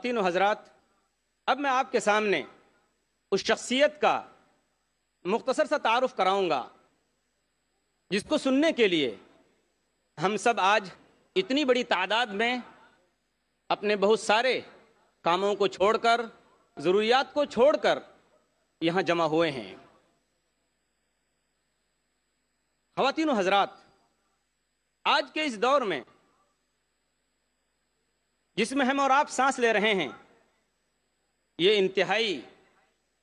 خواتین و حضرات، اب میں آپ کے سامنے اس شخصیت کا مختصر سا تعارف کراؤں گا جس کو سننے کے لیے ہم سب آج اتنی بڑی تعداد میں اپنے بہت سارے کاموں کو چھوڑ کر، ضروریات کو چھوڑ کر یہاں جمع ہوئے ہیں۔ خواتین و حضرات، آج کے اس دور میں جس میں ہم اور آپ سانس لے رہے ہیں، یہ انتہائی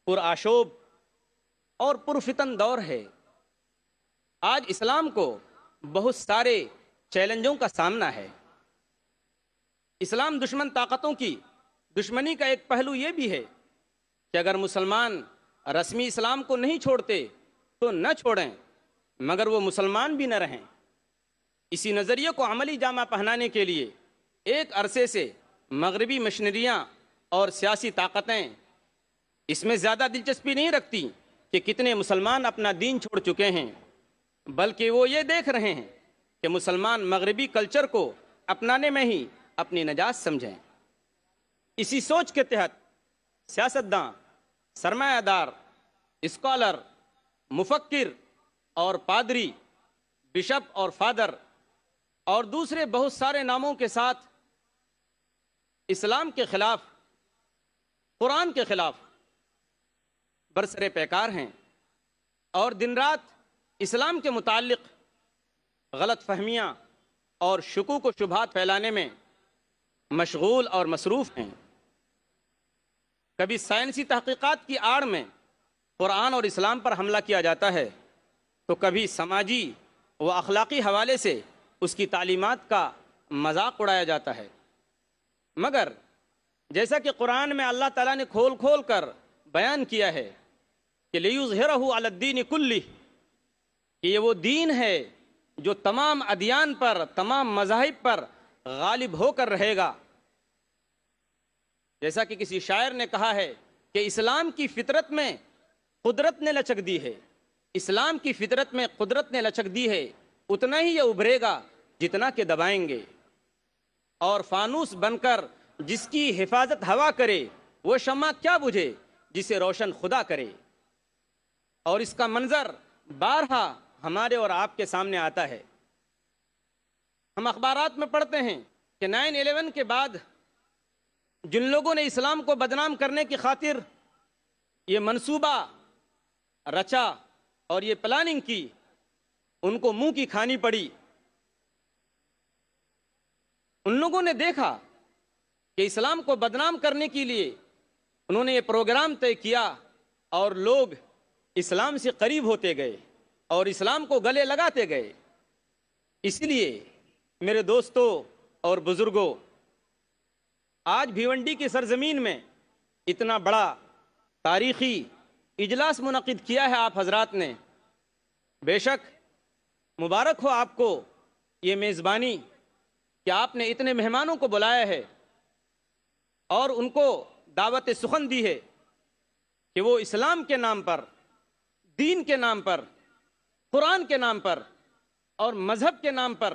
پرآشوب اور پرفتن دور ہے۔ آج اسلام کو بہت سارے چیلنجوں کا سامنا ہے۔ اسلام دشمن طاقتوں کی دشمنی کا ایک پہلو یہ بھی ہے کہ اگر مسلمان رسمی اسلام کو نہیں چھوڑتے تو نہ چھوڑیں، مگر وہ مسلمان بھی نہ رہیں۔ اسی نظریے کو عملی جامہ پہنانے کے لیے ایک عرصے سے مغربی مشنریاں اور سیاسی طاقتیں اس میں زیادہ دلچسپی نہیں رکھتی کہ کتنے مسلمان اپنا دین چھوڑ چکے ہیں، بلکہ وہ یہ دیکھ رہے ہیں کہ مسلمان مغربی کلچر کو اپنانے میں ہی اپنی نجات سمجھیں۔ اسی سوچ کے تحت سیاستداں، سرمایہ دار، اسکالر، مفکر اور پادری، بشپ اور فادر اور دوسرے بہت سارے ناموں کے ساتھ اسلام کے خلاف، قرآن کے خلاف برسر پیکار ہیں اور دن رات اسلام کے متعلق غلط فہمیاں اور شکوک و شبہات پھیلانے میں مشغول اور مصروف ہیں۔ کبھی سائنسی تحقیقات کی آڑ میں قرآن اور اسلام پر حملہ کیا جاتا ہے تو کبھی سماجی و اخلاقی حوالے سے اس کی تعلیمات کا مذاق اڑایا جاتا ہے۔ مگر جیسا کہ قرآن میں اللہ تعالیٰ نے کھول کھول کر بیان کیا ہے کہ لِیُظْہِرَهُ عَلَى الدِّینِ كُلِّهِ، کہ یہ وہ دین ہے جو تمام ادیان پر، تمام مذاہب پر غالب ہو کر رہے گا۔ جیسا کہ کسی شاعر نے کہا ہے کہ اسلام کی فطرت میں قدرت نے لچک دی ہے، اسلام کی فطرت میں قدرت نے لچک دی ہے، اتنا ہی یہ ابھرے گا جتنا کہ دبائیں گے، اور فانوس بن کر جس کی حفاظت ہوا کرے وہ شمع کیا بجھے جسے روشن خدا کرے۔ اور اس کا منظر بارہا ہمارے اور آپ کے سامنے آتا ہے۔ ہم اخبارات میں پڑھتے ہیں کہ 9/11 کے بعد جن لوگوں نے اسلام کو بدنام کرنے کی خاطر یہ منصوبہ رچا اور یہ پلاننگ کی، ان کو منہ کی کھانی پڑی۔ ان لوگوں نے دیکھا کہ اسلام کو بدنام کرنے کے لیے انہوں نے یہ پروگرام طے کیا اور لوگ اسلام سے قریب ہوتے گئے اور اسلام کو گلے لگاتے گئے۔ اس لیے میرے دوستوں اور بزرگوں، آج بھیونڈی کی سرزمین میں اتنا بڑا تاریخی اجلاس منعقد کیا ہے آپ حضرات نے۔ بے شک مبارک ہو آپ کو یہ میزبانی کہ آپ نے اتنے مہمانوں کو بلایا ہے اور ان کو دعوت سخن دی ہے کہ وہ اسلام کے نام پر، دین کے نام پر، قرآن کے نام پر اور مذہب کے نام پر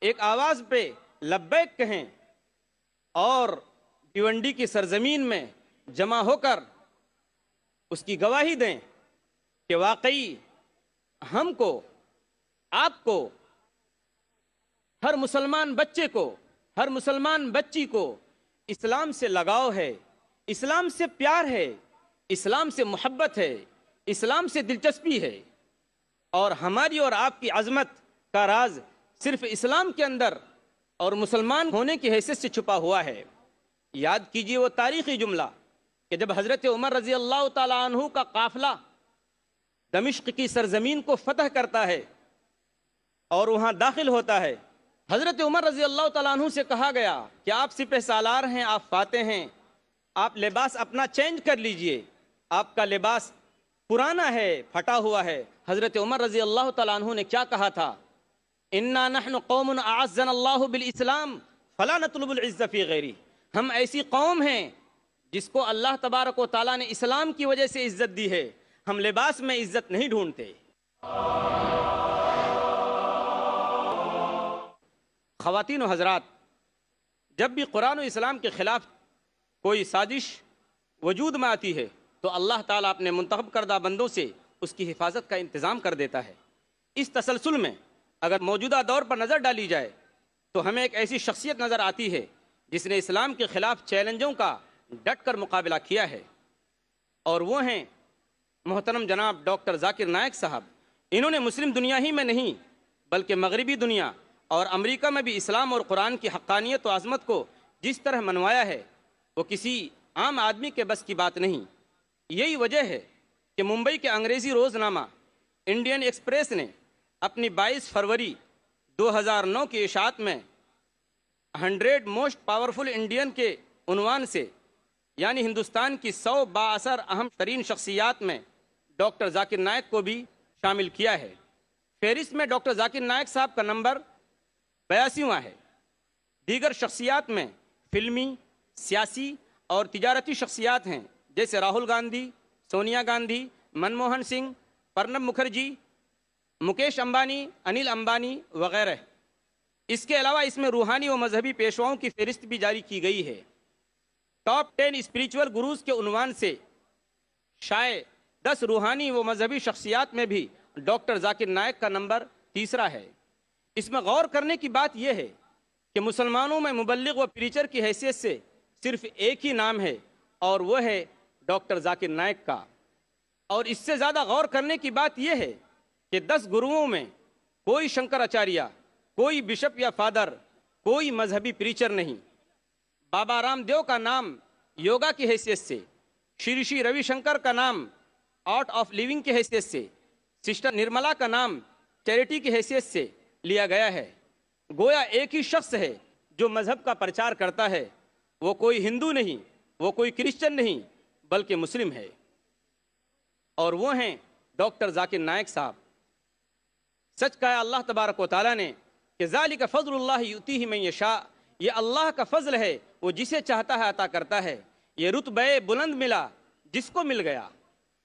ایک آواز پہ لبیک کہیں اور بھیونڈی کی سرزمین میں جمع ہو کر اس کی گواہی دیں کہ واقعی ہم کو، آپ کو، ہر مسلمان بچے کو، ہر مسلمان بچی کو اسلام سے لگاؤ ہے، اسلام سے پیار ہے، اسلام سے محبت ہے، اسلام سے دلچسپی ہے، اور ہماری اور آپ کی عظمت کا راز صرف اسلام کے اندر اور مسلمان ہونے کی حیثیت سے چھپا ہوا ہے۔ یاد کیجئے وہ تاریخی جملہ کہ جب حضرت عمر رضی اللہ تعالیٰ عنہ کا قافلہ دمشق کی سرزمین کو فتح کرتا ہے اور وہاں داخل ہوتا ہے، حضرت عمر رضی اللہ تعالیٰ عنہ سے کہا گیا کہ آپ سپہ سالار ہیں، آپ فاتح ہیں، آپ لباس اپنا چینج کر لیجئے، آپ کا لباس پرانا ہے، پھٹا ہوا ہے۔ حضرت عمر رضی اللہ تعالیٰ عنہ نے کیا کہا تھا؟ اِنَّا نَحْنُ قَوْمٌ أَعَزَّنَا اللَّهُ بِالْإِسْلَامِ فَلَا نَطْلُبُ الْعِزَّ فِي غَيْرِهِ، ہم ایسی قوم ہیں جس کو اللہ تبارک و تعالیٰ نے اسلام کی وجہ سے عزت دی ہے، ہم لباس میں عزت نہیں ڈھونڈتے۔ خواتین و حضرات، جب بھی قرآن و اسلام کے خلاف کوئی سازش وجود میں آتی ہے تو اللہ تعالیٰ اپنے منتخب کردہ بندوں سے اس کی حفاظت کا انتظام کر دیتا ہے۔ اس تسلسل میں اگر موجودہ دور پر نظر ڈالی جائے تو ہمیں ایک ایسی شخصیت نظر آتی ہے جس نے اسلام کے خلاف چیلنجوں کا ڈٹ کر مقابلہ کیا ہے، اور وہ ہیں محترم جناب ڈاکٹر ذاکر نائک صاحب۔ انہوں نے مسلم دنیا ہی میں نہیں بلکہ مغربی دنیا اور امریکہ میں بھی اسلام اور قرآن کی حقانیت و عظمت کو جس طرح منوایا ہے وہ کسی عام آدمی کے بس کی بات نہیں۔ یہی وجہ ہے کہ ممبئی کے انگریزی روزنامہ انڈین ایکسپریس نے اپنی 22 فروری 2009 کی اشاعت میں 100 موسٹ پاورفل انڈین کے عنوان سے، یعنی ہندوستان کی 100 بااثر اہم ترین شخصیات میں ڈاکٹر ذاکر نائک کو بھی شامل کیا ہے۔ فہرست میں ڈاکٹر ذاکر نائک صاحب کا نمبر 82واں ہے۔ دیگر شخصیات میں فلمی، سیاسی اور تجارتی شخصیات ہیں جیسے راہل گاندھی، سونیا گاندھی، منموہن سنگھ، پرنب مکھرجی، مکیش امبانی، انل امبانی وغیرہ۔ اس کے علاوہ اس میں روحانی و مذہبی پیشواؤں کی فہرست بھی جاری کی گئی ہے۔ ٹاپ 10 اسپریچول گروز کے عنوان سے شائع 10 روحانی و مذہبی شخصیات میں بھی ڈاکٹر ذاکر نائک کا نمبر تیسرا ہے۔ اس میں غور کرنے کی بات یہ ہے کہ مسلمانوں میں مبلغ و پریچر کی حیثیت سے صرف ایک ہی نام ہے اور وہ ہے ڈاکٹر ذاکر نائک کا، اور اس سے زیادہ غور کرنے کی بات یہ ہے کہ 10 گروؤں میں کوئی شنکر اچاریہ، کوئی بشپ یا فادر، کوئی مذہبی پریچر نہیں۔ بابا رام دیو کا نام یوگا کی حیثیت سے، شری روی شنکر کا نام آرٹ آف لیونگ کی حیثیت سے، سسٹر نرملا کا نام چیریٹی کی حیثیت سے لیا گیا ہے۔ گویا ایک ہی شخص ہے جو مذہب کا پرچار کرتا ہے، وہ کوئی ہندو نہیں، وہ کوئی کرسچن نہیں بلکہ مسلم ہے، اور وہ ہیں ڈاکٹر ذاکر نائک صاحب۔ سچ کہا اللہ تبارک و تعالیٰ نے کہ ذالک فضل اللہ یؤتیہ من یشاء، یہ اللہ کا فضل ہے، وہ جسے چاہتا ہے عطا کرتا ہے۔ یہ رتبہ بلند ملا جس کو مل گیا،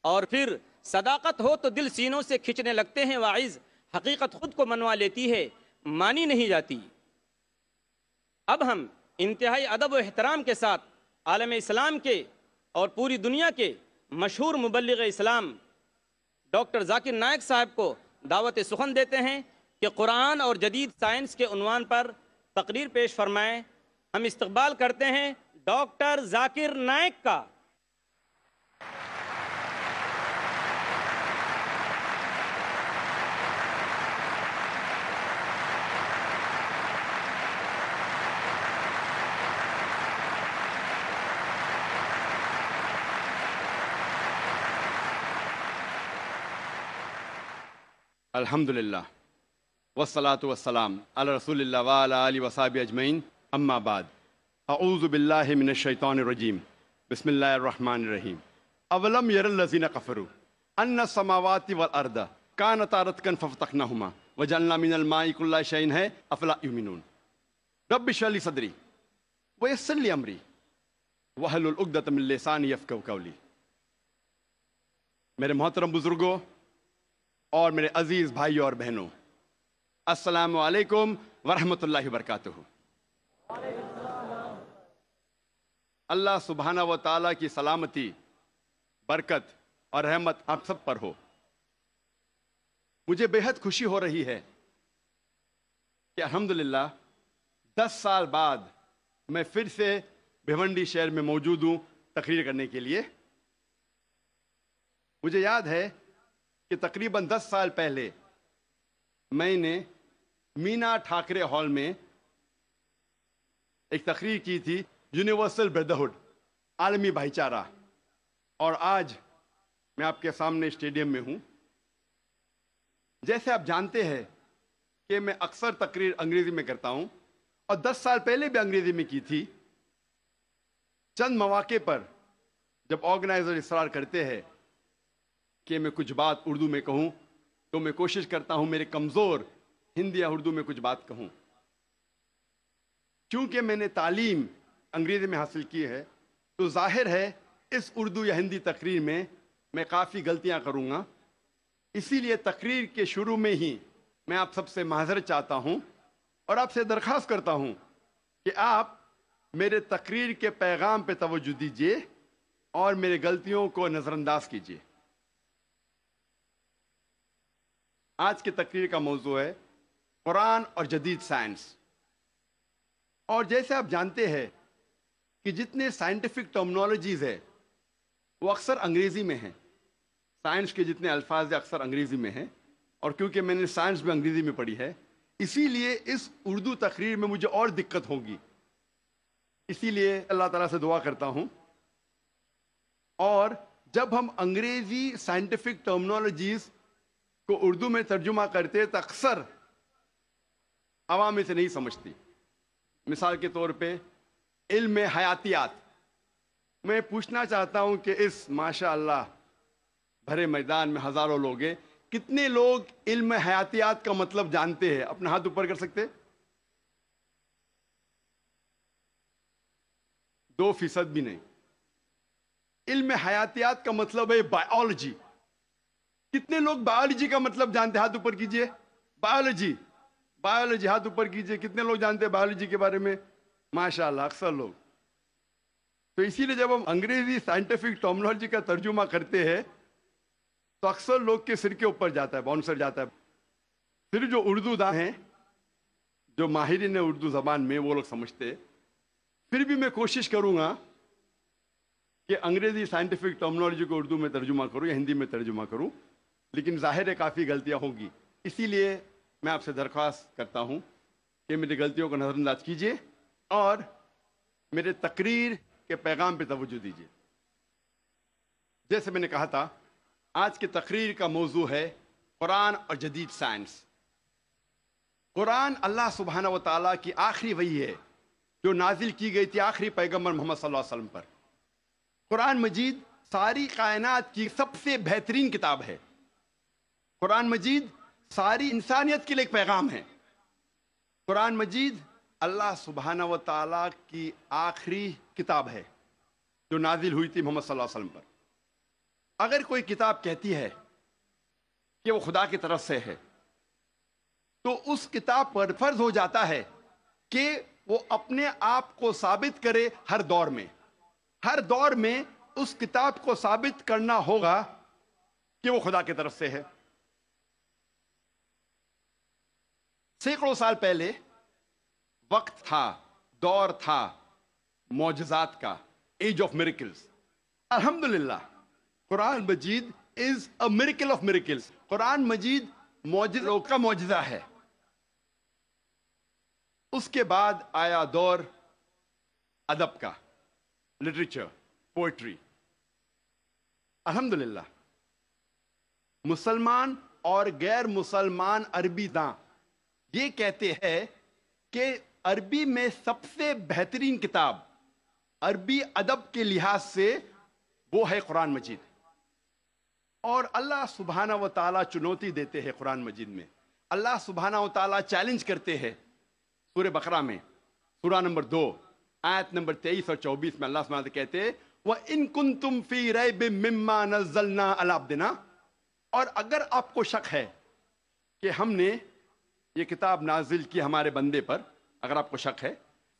اور پھر صداقت ہو تو دل سینوں سے کھچنے لگتے ہیں واعظ، حقیقت خود کو منوا لیتی ہے، مانی نہیں جاتی۔ اب ہم انتہائی ادب و احترام کے ساتھ عالم اسلام کے اور پوری دنیا کے مشہور مبلغ اسلام ڈاکٹر ذاکر نائک صاحب کو دعوت سخن دیتے ہیں کہ قرآن اور جدید سائنس کے عنوان پر تقریر پیش فرمائیں۔ ہم استقبال کرتے ہیں ڈاکٹر ذاکر نائک کا۔ الحمدللہ والصلاة والسلام علی رسول اللہ وعلی آلہ وصحبہ اجمعین، اما بعد، اعوذ باللہ من الشیطان الرجیم، بسم اللہ الرحمن الرحیم۔ اولم یر الذین کفروا ان السماوات والارض کانتا رتقا ففتقناہما وجعلنا من الماء کل شیء ہے افلا یؤمنون۔ رب اشرح لی صدری ویسر لی امری واحلل عقدۃ من لسانی یفقہوا قولی۔ میرے محترم بزرگوں اور میرے عزیز بھائیوں اور بہنوں، السلام علیکم ورحمۃ اللہ وبرکاتہ۔ اللہ سبحانہ و تعالیٰ کی سلامتی، برکت اور رحمت آپ سب پر ہو۔ مجھے بے حد خوشی ہو رہی ہے کہ الحمدللہ 10 سال بعد میں پھر سے بھیونڈی شہر میں موجود ہوں تقریر کرنے کے لیے۔ مجھے یاد ہے کہ تقریباً 10 سال پہلے میں نے مینا ٹھاکرے ہال میں ایک تقریر کی تھی، یونیورسل بردرہڈ، عالمی بھائی چارہ، اور آج میں آپ کے سامنے اسٹیڈیم میں ہوں۔ جیسے آپ جانتے ہیں کہ میں اکثر تقریر انگریزی میں کرتا ہوں، اور 10 سال پہلے بھی انگریزی میں کی تھی۔ چند مواقع پر جب آرگنائزر اصرار کرتے ہیں کہ میں کچھ بات اردو میں کہوں تو میں کوشش کرتا ہوں میرے کمزور ہندی یا اردو میں کچھ بات کہوں۔ چونکہ میں نے تعلیم انگریزی میں حاصل کی ہے تو ظاہر ہے اس اردو یا ہندی تقریر میں کافی غلطیاں کروں گا، اسی لیے تقریر کے شروع میں ہی میں آپ سب سے معذرت چاہتا ہوں اور آپ سے درخواست کرتا ہوں کہ آپ میرے تقریر کے پیغام پہ توجہ دیجیے اور میری غلطیوں کو نظر انداز کیجیے۔ آج کی تقریر کا موضوع ہے قرآن اور جدید سائنس۔ اور جیسے آپ جانتے ہیں کہ جتنے سائنٹیفک ٹرمنالوجیز ہے وہ اکثر انگریزی میں ہیں، سائنس کے جتنے الفاظ اکثر انگریزی میں ہیں، اور کیونکہ میں نے سائنس بھی انگریزی میں پڑھی ہے اسی لیے اس اردو تقریر میں مجھے اور دقت ہوگی۔ اسی لیے اللہ تعالیٰ سے دعا کرتا ہوں، اور جب ہم انگریزی سائنٹیفک ٹرمنالوجیز کو اردو میں ترجمہ کرتے تو اکثر عوام اسے نہیں سمجھتی۔ مثال کے طور پہ علم حیاتیات، میں پوچھنا چاہتا ہوں کہ اس ماشاء اللہ بھرے میدان میں ہزاروں لوگ ہیں، کتنے لوگ علم حیاتیات کا مطلب جانتے ہیں؟ اپنا ہاتھ اوپر کر سکتے؟ 2% بھی نہیں۔ علم حیاتیات کا مطلب ہے بائیولوجی۔ کتنے لوگ بائیولوجی کا مطلب جانتے ہیں؟ ہاتھ اوپر کیجئے۔ بائیولوجی، بائیولوجی، ہاتھ اوپر کیجئے۔ کتنے لوگ جانتے ہیں بائیولوجی کے بارے میں؟ ماشاءاللہ اکثر لوگ۔ تو اسی لیے جب ہم انگریزی سائنٹیفک ٹرمنالوجی کا ترجمہ کرتے ہیں تو اکثر لوگ کے سر کے اوپر جاتا ہے، باؤنسر جاتا ہے۔ پھر جو اردو داں ہیں، جو ماہرین اردو زبان میں، وہ لوگ سمجھتے۔ پھر بھی میں کوشش کروں گا کہ انگریزی سائنٹیفک ٹرمنالوجی کو اردو میں ترجمہ کروں یا ہندی میں ترجمہ کروں، لیکن ظاہر ہے کافی غلطیاں ہوں گی۔ اسی لیے میں آپ سے درخواست کرتا ہوں کہ میری غلطیوں کو نظر انداز کیجیے اور میرے تقریر کے پیغام پہ توجہ دیجیے۔ جیسے میں نے کہا تھا، آج کی تقریر کا موضوع ہے قرآن اور جدید سائنس۔ قرآن اللہ سبحانہ و تعالیٰ کی آخری وحی ہے جو نازل کی گئی تھی آخری پیغمبر محمد صلی اللہ علیہ وسلم پر۔ قرآن مجید ساری کائنات کی سب سے بہترین کتاب ہے۔ قرآن مجید ساری انسانیت کے لیے ایک پیغام ہے۔ قرآن مجید اللہ سبحانہ و تعالیٰ کی آخری کتاب ہے جو نازل ہوئی تھی محمد صلی اللہ علیہ وسلم پر۔ اگر کوئی کتاب کہتی ہے کہ وہ خدا کی طرف سے ہے تو اس کتاب پر فرض ہو جاتا ہے کہ وہ اپنے آپ کو ثابت کرے ہر دور میں۔ ہر دور میں اس کتاب کو ثابت کرنا ہوگا کہ وہ خدا کی طرف سے ہے۔ سینکڑوں سال پہلے وقت تھا، دور تھا معجزات کا، ایج آف میریکلز۔ الحمدللہ قرآن مجید is a miracle of miracles. قرآن مجید معجزوں کا معجزہ ہے۔ اس کے بعد آیا دور ادب کا، لٹریچر، پوئٹری۔ الحمدللہ مسلمان اور غیر مسلمان عربی داں یہ کہتے ہیں کہ عربی میں سب سے بہترین کتاب عربی ادب کے لحاظ سے وہ ہے قرآن مجید۔ اور اللہ سبحانہ و تعالیٰ چنوتی دیتے ہیں قرآن مجید میں۔ اللہ سبحانہ و تعالیٰ چیلنج کرتے ہیں سورہ بقرہ میں، سورہ نمبر 2 آیت نمبر 23 اور 24 میں اللہ سبحانہ و تعالیٰ کہتے ہیں وَإِن كُنتُمْ فِي رَيْبٍ مِّمَّا نَزَّلْنَا عَلَىٰ عَبْدِنَا، اور اگر آپ کو شک ہے کہ ہم نے یہ کتاب نازل کی ہمارے بندے پر، اگر آپ کو شک ہے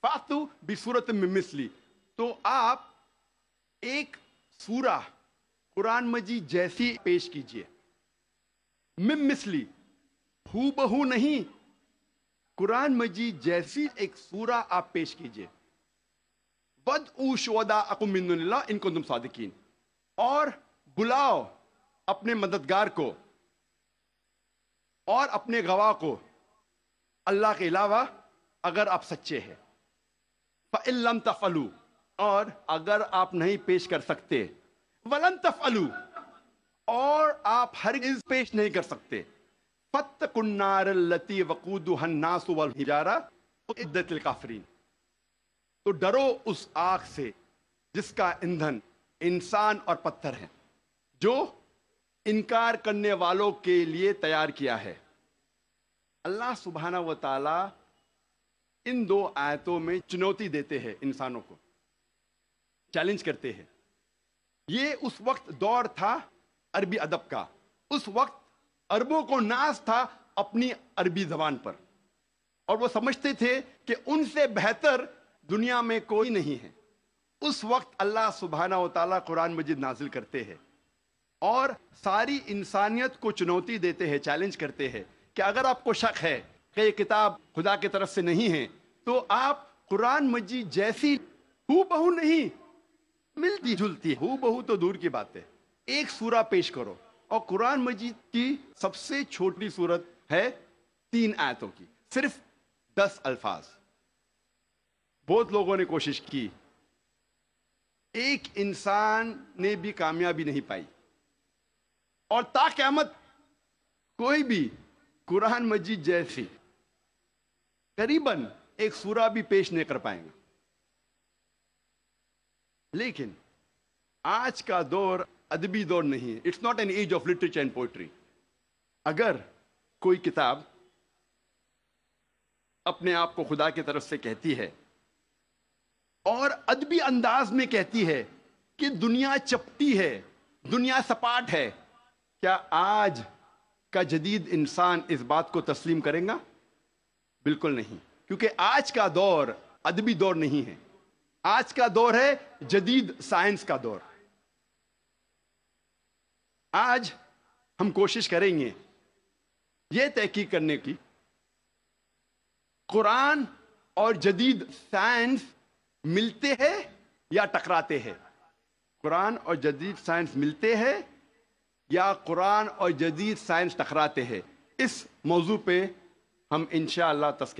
فَأْتُوا بِسُورَةٍ مِّن مِّثْلِهِ، تو آپ ایک سورہ قرآن مجید جیسی پیش کیجئے۔ مِن مِّثْلِهِ، ہو بہو نہیں، قرآن مجید جیسی ایک سورہ آپ پیش کیجئے۔ وَادْعُوا شُهَدَاءَكُم مِّن دُونِ اللَّهِ إِن كُنتُمْ صَادِقِينَ، اور بلاؤ اپنے مددگار کو اور اپنے گواہ کو اللہ کے علاوہ اگر آپ سچے ہیں۔ فَإِن لَّمْ تَفْعَلُوا، اور اگر آپ نہیں پیش کر سکتے، وَلَن تَفْعَلُوا، اور آپ ہرگز پیش نہیں کر سکتے، فَاتَّقُوا النَّارَ الَّتِي وَقُودُهَا النَّاسُ وَالْحِجَارَةُ أُعِدَّتْ لِلْكَافِرِينَ، تو ڈرو اس آگ سے جس کا ایندھن انسان اور پتھر ہے، جو انکار کرنے والوں کے لیے تیار کیا ہے۔ اللہ سبحانہ و تعالی ان دو آیتوں میں چنوتی دیتے ہیں، انسانوں کو چیلنج کرتے ہیں۔ یہ اس وقت دور تھا عربی ادب کا، اس وقت عربوں کو ناز تھا اپنی عربی زبان پر، اور وہ سمجھتے تھے کہ ان سے بہتر دنیا میں کوئی نہیں ہے، اس وقت اللہ سبحانہ و تعالیٰ قرآن مجید نازل کرتے ہیں اور ساری انسانیت کو چنوتی دیتے ہیں، چیلنج کرتے ہیں کہ اگر آپ کو شک ہے کہ یہ کتاب خدا کی طرف سے نہیں ہے تو آپ قرآن مجید جیسی ہو بہو نہیں، ملتی جلتی ہو بہو تو دور کی بات ہے، ایک سورہ پیش کرو، اور قرآن مجید کی سب سے چھوٹی سورت ہے 3 آیتوں کی، صرف 10 الفاظ۔ بہت لوگوں نے کوشش کی، ایک انسان نے بھی کامیابی نہیں پائی، اور تا قیامت کوئی بھی قرآن مجید جیسی قریباً ایک سورہ بھی پیش نہیں کر پائیں گا۔ لیکن آج کا دور ادبی دور نہیں ہے، it's not an age of literature and poetry. اگر کوئی کتاب اپنے آپ کو خدا کی طرف سے کہتی ہے اور ادبی انداز میں کہتی ہے کہ دنیا چپٹی ہے، دنیا سپاٹ ہے، کیا آج کا جدید انسان اس بات کو تسلیم کرے گا؟ بالکل نہیں، کیونکہ آج کا دور ادبی دور نہیں ہے، آج کا دور ہے جدید سائنس کا دور۔ آج ہم کوشش کریں گے یہ تحقیق کرنے کی قرآن اور جدید سائنس ملتے ہیں یا ٹکراتے ہیں، قرآن اور جدید سائنس ملتے ہیں یا قرآن اور جدید سائنس ٹکراتے ہیں۔ اس موضوع پہ ہم انشاءاللہ تذکرہ